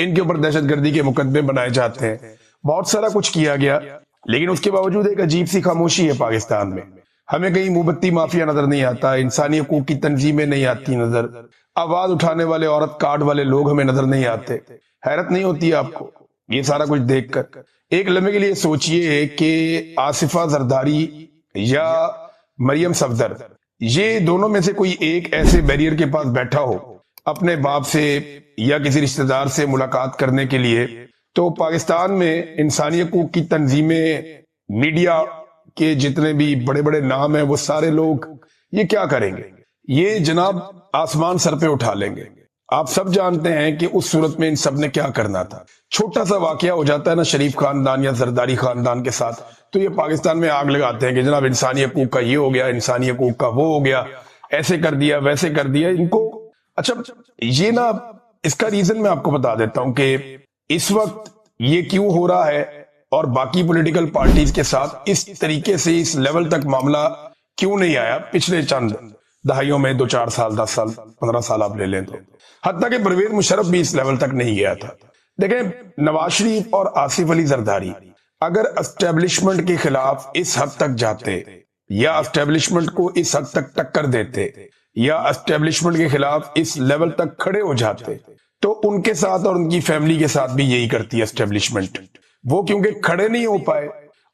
ان کے اوپر دہشت گردی کے مقدمے بنائے جاتے ہیں، بہت سارا کچھ کیا گیا، لیکن اس کے باوجود ایک عجیب سی خاموشی ہے پاکستان میں۔ ہمیں کہیں موم بتی مافیا نظر نہیں آتا، انسانی حقوق کی تنظیمیں نہیں آتی نظر، آواز اٹھانے والے عورت کارڈ والے لوگ ہمیں نظر نہیں آتے۔ حیرت نہیں ہوتی آپ کو یہ سارا کچھ دیکھ کر؟ ایک لمحے کے لیے سوچئے کہ آصفہ زرداری یا مریم صفدر، یہ دونوں میں سے کوئی ایک ایسے بیریئر کے پاس بیٹھا ہو اپنے باپ سے یا کسی رشتہ دار سے ملاقات کرنے کے لیے، تو پاکستان میں انسانی حقوق کی تنظیمیں، میڈیا کے جتنے بھی بڑے بڑے نام ہیں، وہ سارے لوگ یہ کیا کریں گے؟ یہ جناب آسمان سر پہ اٹھا لیں گے۔ آپ سب جانتے ہیں کہ اس صورت میں ان سب نے کیا کرنا تھا۔ چھوٹا سا واقعہ ہو جاتا ہے نا شریف خاندان یا زرداری خاندان کے ساتھ، تو یہ پاکستان میں آگ لگاتے ہیں کہ جناب انسانی حقوق کا یہ ہو گیا، انسانی حقوق کا وہ ہو گیا، ایسے کر دیا ویسے کر دیا ان کو۔ اچھا یہ نا اس کا ریزن میں آپ کو بتا دیتا ہوں کہ اس وقت یہ کیوں ہو رہا ہے اور باقی پولیٹیکل پارٹیز کے ساتھ اس طریقے سے اس لیول تک معاملہ کیوں نہیں آیا پچھلے چند دہائیوں میں، 2-4 سال 10 سال 15 سال آپ لے لیں تو، حتیٰ کہ پرویز مشرف بھی اس لیول تک نہیں گیا تھا۔ دیکھیں نواز شریف اور آصف علی زرداری اگر اسٹیبلشمنٹ کے خلاف اس حد تک جاتے یا اسٹیبلشمنٹ کو اس حد تک ٹکر دیتے یا اسٹیبلشمنٹ کے خلاف اس لیول تک کھڑے ہو جاتے، تو ان کے ساتھ اور ان کی فیملی کے ساتھ بھی یہی کرتی ہے اسٹیبلشمنٹ۔ وہ کیونکہ کھڑے نہیں ہو پائے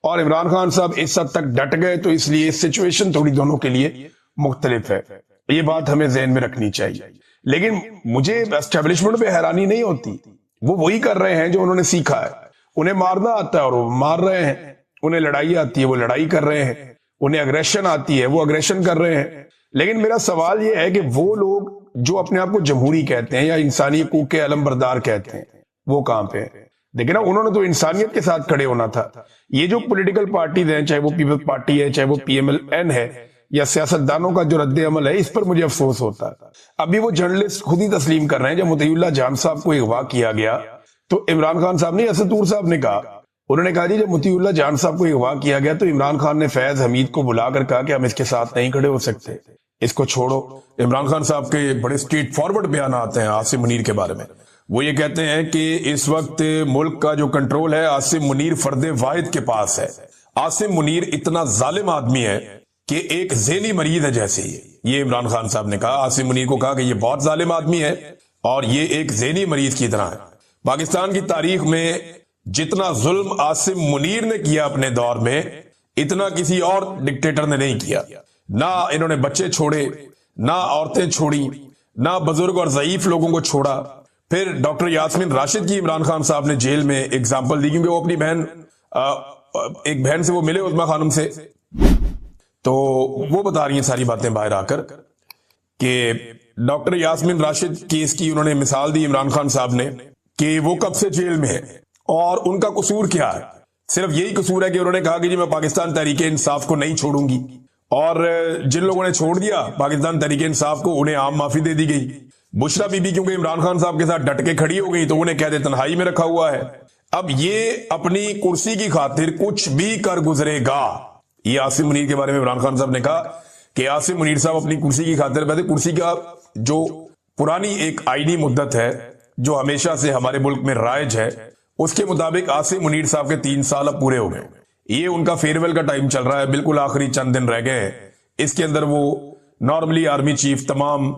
اور عمران خان صاحب اس حد تک ڈٹ گئے، تو اس لیے سچویشن تھوڑی دونوں کے لیے مختلف ہے۔ یہ بات ہمیں ذہن میں رکھنی چاہیے۔ لیکن مجھے اسٹیبلشمنٹ پہ حیرانی نہیں ہوتی، وہ وہی کر رہے ہیں جو انہوں نے سیکھا ہے۔ انہیں مارنا آتا ہے اور وہ مار رہے ہیں، انہیں لڑائی آتی ہے وہ لڑائی کر رہے ہیں، انہیں اگریشن آتی ہے وہ اگریشن کر رہے ہیں۔ لیکن میرا سوال یہ ہے کہ وہ لوگ جو اپنے آپ کو جمہوری کہتے ہیں یا انسانی حقوق کے علم بردار کہتے ہیں، وہ کہاں پہ ہیں؟ دیکھیں نا، انہوں نے تو انسانیت کے ساتھ کھڑے ہونا تھا۔ یہ جو پولیٹیکل پارٹیز ہیں، چاہے وہ پیپلز پارٹی ہے، چاہے وہ پی ایم ایل این ہے، یا سیاستدانوں کا جو رد عمل ہے، اس پر مجھے افسوس ہوتا ہے۔ ابھی وہ جرنلسٹ خود ہی تسلیم کر رہے ہیں، جب مطیع اللہ جان صاحب کو اغوا کیا گیا تو عمران خان صاحب نے، اسد طور صاحب نے کہا، انہوں نے کہا جی جب مطیع اللہ جان صاحب کو اغوا کیا گیا تو عمران خان نے فیض حمید کو بلا کر کہا کہ ہم اس کے ساتھ نہیں کھڑے ہو سکتے، اس کو چھوڑو۔ عمران خان صاحب کے بڑے اسٹریٹ فارورڈ بیانات ہیں عاصم منیر کے بارے میں۔ وہ یہ کہتے ہیں کہ اس وقت ملک کا جو کنٹرول ہے عاصم منیر فرد واحد کے پاس ہے۔ عاصم منیر اتنا ظالم آدمی ہے کہ ایک ذہنی مریض ہے جیسے یہ عمران خان صاحب نے کہا، عاصم منیر کو کہا کہ یہ بہت ظالم آدمی ہے اور یہ ایک ذہنی مریض کی طرح ہے۔ پاکستان کی تاریخ میں جتنا ظلم عاصم منیر نے کیا اپنے دور میں، اتنا کسی اور ڈکٹیٹر نے نہیں کیا۔ نہ انہوں نے بچے چھوڑے، نہ عورتیں چھوڑی، نہ بزرگ اور ضعیف لوگوں کو چھوڑا۔ پھر ڈاکٹر یاسمین راشد کی عمران خان صاحب نے جیل میں اگزامپل دی، کیونکہ وہ اپنی بہن، ایک بہن سے وہ ملے عظمیٰ خانم سے، تو وہ بتا رہی ہیں ساری باتیں باہر آ کر کہ ڈاکٹر یاسمین راشد کیس کی انہوں نے مثال دی عمران خان صاحب نے کہ وہ کب سے جیل میں ہے اور ان کا قصور کیا ہے۔ صرف یہی قصور ہے کہ انہوں نے کہا کہ جی میں پاکستان تحریک انصاف کو نہیں چھوڑوں گی، اور جن لوگوں نے چھوڑ دیا پاکستان تحریک انصاف کو، انہیں عام معافی دے دی گئی۔ بشرا بی بی کیونکہ عمران خان صاحب کے ساتھ ڈٹ کے کھڑی ہو گئی تو انہیں قید تنہائی میں رکھا ہوا ہے۔ اب یہ اپنی کرسی کی خاطر کچھ بھی کر گزرے گا۔ یہ عاصم منیر کے بارے میں عمران خان صاحب نے کہا کہ عاصم منیر صاحب اپنی کرسی کی خاطر، ویسے کرسی کا جو پرانی ایک آئینی مدت ہے جو ہمیشہ سے ہمارے ملک میں رائج ہے، اس کے مطابق عاصم منیر صاحب کے 3 سال اب پورے ہو گئے۔ یہ ان کا فیئرویل کا ٹائم چل رہا ہے، بالکل آخری چند دن رہ گئے ہیں۔ اس کے اندر وہ نارملی آرمی چیف تمام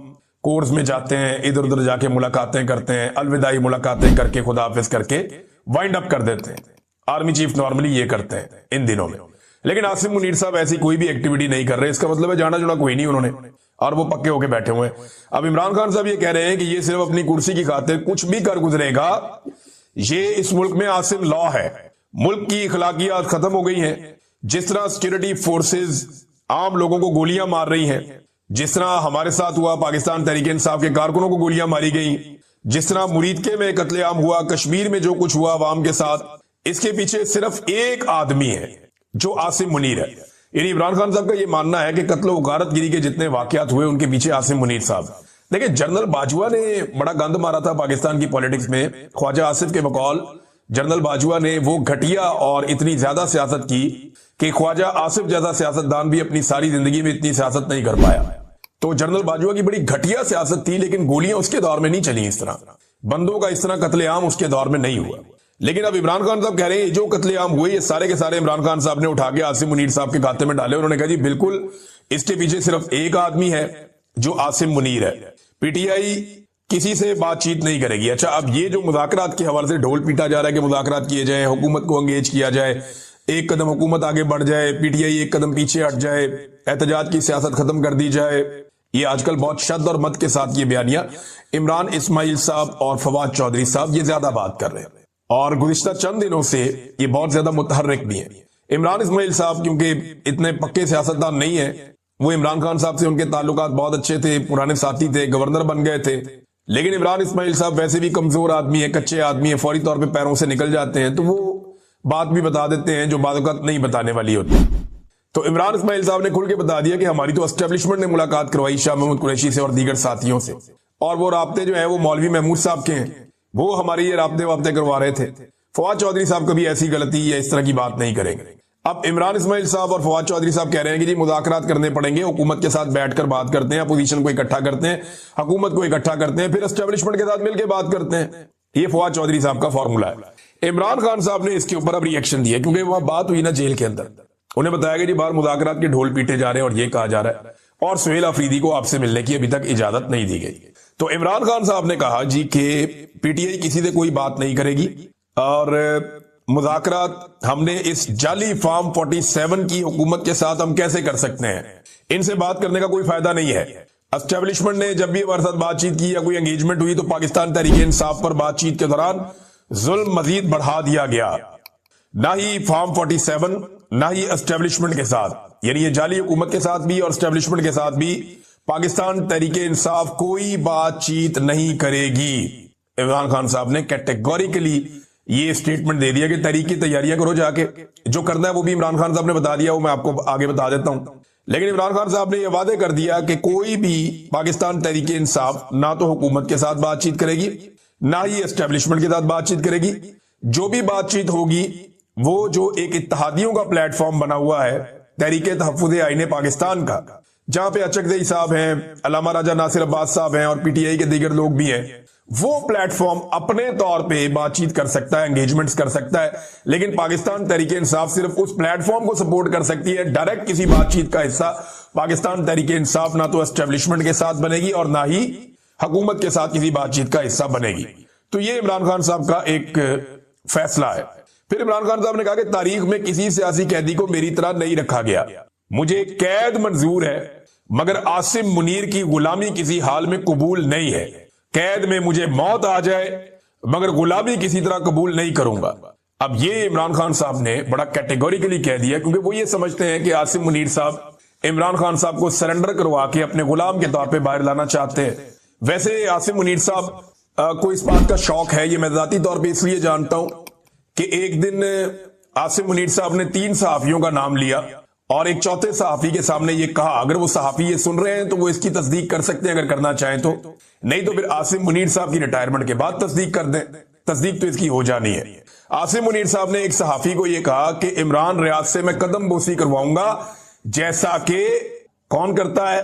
کورس میں جاتے ہیں، ادھر ادھر جا کے ملاقاتیں کرتے ہیں، الوداعی ملاقاتیں کر کے خدا حافظ کر کے وائنڈ اپ کر دیتے ہیں۔ آرمی چیف نارملی یہ کرتے ہیں ان دنوں میں، لیکن عاصم منیر صاحب ایسی کوئی بھی ایکٹیویٹی نہیں کر رہے۔ اس کا مطلب ہے جانا جنا کوئی نہیں انہوں نے، اور وہ پکے ہو کے بیٹھے ہوئے ہیں۔ اب عمران خان صاحب یہ کہہ رہے ہیں کہ یہ صرف اپنی کرسی کی خاطر کچھ بھی کر گزرے گا۔ یہ اس ملک میں عاصم لا ہے، ملک کی اخلاقیات ختم ہو گئی ہیں۔ جس طرح سیکورٹی فورسز عام لوگوں کو گولیاں مار رہی ہیں، جس طرح ہمارے ساتھ ہوا پاکستان تحریک انصاف کے کارکنوں کو گولیاں ماری گئیں، جس طرح مریدکے میں قتل عام ہوا، کشمیر میں جو کچھ ہوا عوام کے ساتھ، اس کے پیچھے صرف ایک آدمی ہے جو عاصم منیر ہے۔ یعنی عمران خان صاحب کا یہ ماننا ہے کہ قتل و غارت گیری کے جتنے واقعات ہوئے ان کے پیچھے عاصم منیر صاحب۔ دیکھیں جنرل باجوہ نے بڑا گند مارا تھا پاکستان کی پولیٹکس میں۔ خواجہ آصف کے بقول جنرل باجوہ نے وہ گھٹیا اور اتنی زیادہ سیاست کی کہ خواجہ آصف جیسا سیاستدان بھی اپنی ساری زندگی میں اتنی سیاست نہیں کر پایا۔ تو جنرل باجوہ کی بڑی گھٹیا سیاست تھی، لیکن گولیاں اس کے دور میں نہیں چلی، اس طرح بندوں کا اس طرح قتل عام اس کے دور میں نہیں ہوا۔ لیکن اب عمران خان صاحب کہہ رہے ہیں جو قتل عام ہوئے یہ سارے کے سارے عمران خان صاحب نے اٹھا کے عاصم منیر صاحب کے کھاتے میں ڈالے۔ انہوں نے کہا جی بالکل اس کے پیچھے صرف ایک آدمی ہے جو عاصم منیر ہے، پی ٹی آئی کسی سے بات چیت نہیں کرے گی۔ اچھا، اب یہ جو مذاکرات کے حوالے سے ڈھول پیٹا جا رہا ہے کہ مذاکرات کیے جائیں، حکومت کو انگیج کیا جائے، ایک قدم حکومت آگے بڑھ جائے، پی ٹی آئی ایک قدم پیچھے ہٹ جائے، احتجاج کی سیاست ختم کر دی جائے، یہ آج کل بہت شد اور مد کے ساتھ یہ بیانیہ عمران اسماعیل صاحب اور فواد چودھری صاحب یہ زیادہ بات کر رہے ہیں، اور گزشتہ چند دنوں سے یہ بہت زیادہ متحرک بھی ہیں۔ عمران اسماعیل صاحب کیونکہ اتنے پکے سیاستدان نہیں ہیں، وہ عمران خان صاحب سے ان کے تعلقات بہت اچھے تھے، پرانے ساتھی تھے، گورنر بن گئے تھے، لیکن عمران اسماعیل صاحب ویسے بھی کمزور آدمی ہیں، کچے آدمی ہیں، فوری طور پہ پیروں سے نکل جاتے ہیں، تو وہ بات بھی بتا دیتے ہیں جو بعض اوقات نہیں بتانے والی ہوتی۔ تو عمران اسماعیل صاحب نے کھل کے بتا دیا کہ ہماری تو اسٹیبلشمنٹ نے ملاقات کروائی شاہ محمود قریشی سے اور دیگر ساتھیوں سے، اور وہ رابطے جو ہیں وہ مولوی محمود صاحب کے ہیں، وہ ہماری یہ رابطے کروا رہے تھے۔ فواد چودھری صاحب کبھی ایسی غلطی یا اس طرح کی بات نہیں کریں گے۔ اب عمران اسماعیل صاحب اور فواد چودھری صاحب کہہ رہے ہیں کہ جی مذاکرات کرنے پڑیں گے، حکومت کے ساتھ بیٹھ کر بات کرتے ہیں، اپوزیشن کو اکٹھا کرتے ہیں، حکومت کو اکٹھا کرتے ہیں، پھر اسٹیبلشمنٹ کے ساتھ مل کے بات کرتے ہیں۔ یہ فواد چودھری صاحب کا فارمولہ ہے۔ عمران خان صاحب نے اس کے اوپر اب ری ایکشن دیا کیونکہ وہاں بات ہوئی نا جیل کے اندر، انہیں بتایا کہ جی باہر مذاکرات کے ڈھول پیٹے جا رہے ہیں اور یہ کہا جا رہا ہے، اور سہیل آفریدی کو آپ سے ملنے کی ابھی تک اجازت نہیں دی گئی۔ تو عمران خان صاحب نے کہا جی کہ پی ٹی آئی کسی سے کوئی بات نہیں کرے گی، اور مذاکرات ہم نے اس جعلی فارم 47 کی حکومت کے ساتھ ہم کیسے کر سکتے ہیں، ان سے بات کرنے کا کوئی فائدہ نہیں ہے۔ اسٹیبلشمنٹ نے جب بھی ہمارے ساتھ بات چیت کی یا کوئی انگیجمنٹ ہوئی تو پاکستان تحریک انصاف پر بات چیت کے دوران ظلم مزید بڑھا دیا گیا، نہ ہی فارم 47 نہ ہی اسٹیبلشمنٹ کے ساتھ، یعنی یہ جعلی حکومت کے ساتھ بھی اور اسٹیبلشمنٹ کے ساتھ بھی پاکستان تحریک انصاف کوئی بات چیت نہیں کرے گی۔ عمران خان صاحب نے کیٹیگوریکلی یہ سٹیٹمنٹ دے دیا کہ تحریک کی تیاریاں کرو، جا کے جو کرنا ہے وہ بھی عمران خان صاحب نے بتا دیا، وہ میں آپ کو آگے بتا دیتا ہوں۔ لیکن عمران خان صاحب نے یہ وعدے کر دیا کہ کوئی بھی پاکستان تحریک انصاف نہ تو حکومت کے ساتھ بات چیت کرے گی نہ ہی اسٹیبلشمنٹ کے ساتھ بات چیت کرے گی، جو بھی بات چیت ہوگی وہ جو ایک اتحادیوں کا پلیٹ فارم بنا ہوا ہے تحریک تحفظ آئین پاکستان کا، جہاں پہ اچکزئی صاحب ہیں، علامہ راجہ ناصر عباس صاحب ہیں اور پی ٹی آئی کے دیگر لوگ بھی ہیں، وہ پلیٹ فارم اپنے طور پہ بات چیت کر سکتا ہے، انگیجمنٹس کر سکتا ہے، لیکن پاکستان تحریک انصاف صرف اس پلیٹ فارم کو سپورٹ کر سکتی ہے، ڈائریکٹ کسی بات چیت کا حصہ پاکستان تحریک انصاف نہ تو اسٹیبلشمنٹ کے ساتھ بنے گی اور نہ ہی حکومت کے ساتھ کسی بات چیت کا حصہ بنے گی۔ تو یہ عمران خان صاحب کا ایک فیصلہ ہے۔ پھر عمران خان صاحب نے کہا کہ تاریخ میں کسی سیاسی قیدی کو میری طرح نہیں رکھا گیا، مجھے قید منظور ہے مگر عاصم منیر کی غلامی کسی حال میں قبول نہیں ہے، قید میں مجھے موت آ جائے مگر غلامی کسی طرح قبول نہیں کروں گا۔ اب یہ عمران خان صاحب نے بڑا کیٹیگوریکلی کہہ دیا کیونکہ وہ یہ سمجھتے ہیں کہ عاصم منیر صاحب عمران خان صاحب کو سرنڈر کروا کے اپنے غلام کے طور پہ باہر لانا چاہتے ہیں۔ ویسے عاصم منیر صاحب کو اس بات کا شوق ہے، یہ میں ذاتی طور پہ اس لیے جانتا ہوں کہ ایک دن عاصم منیر صاحب نے 3 صحافیوں کا نام لیا اور ایک چوتھے صحافی کے سامنے یہ کہا، اگر وہ صحافی یہ سن رہے ہیں تو وہ اس کی تصدیق کر سکتے ہیں اگر کرنا چاہیں تو، نہیں تو پھر عاصم منیر صاحب کی ریٹائرمنٹ کے بعد تصدیق کر دیں، تصدیق تو اس کی ہو جانی ہے۔ عاصم منیر صاحب نے ایک صحافی کو یہ کہا کہ عمران ریاض سے میں قدم بوسی کرواؤں گا جیسا کہ کون کرتا ہے،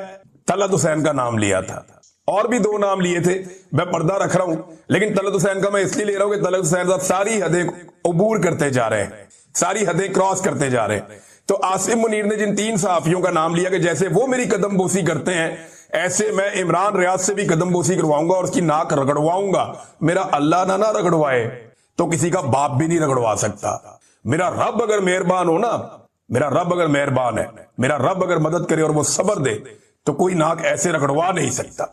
طلعت حسین کا نام لیا تھا، اور بھی 2 نام لیے تھے، میں پردہ رکھ رہا ہوں لیکن طلعت حسین کا میں اس لیے لے رہا ہوں کہ طلعت حسین صاحب ساری حدیں عبور کرتے جا رہے ہیں، ساری حدیں کراس کرتے جا رہے ہیں۔ تو عاصم منیر نے جن 3 صحافیوں کا نام لیا کہ جیسے وہ میری قدم بوسی کرتے ہیں ایسے میں عمران ریاض سے بھی قدم بوسی کرواؤں گا اور اس کی ناک رگڑواؤں گا، میرا اللہ نہ رگڑوائے تو کسی کا باپ بھی نہیں رگڑوا سکتا۔ میرا رب اگر مہربان ہو نا، میرا رب اگر مہربان ہے، میرا رب اگر مدد کرے اور وہ صبر دے تو کوئی ناک ایسے رگڑوا نہیں سکتا۔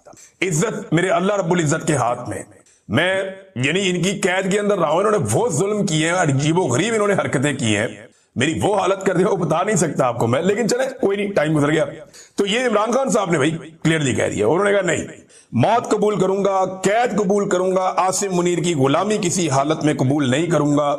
عزت میرے اللہ رب العزت کے ہاتھ میں، میں یعنی ان کی قید کے اندر رہا ہوں، انہوں نے وہ ظلم کیے ہیں، عجیب و غریب انہوں نے حرکتیں کی ہیں، میری وہ حالت کر دیا وہ بتا نہیں سکتا آپ کو میں، لیکن چلے کوئی نہیں، ٹائم گزر گیا۔ تو یہ عمران خان صاحب نے بھائی کلیئرلی کہہ دیا، انہوں نے کہا نہیں، موت قبول کروں گا، قید قبول کروں گا، عاصم منیر کی غلامی کسی حالت میں قبول نہیں کروں گا۔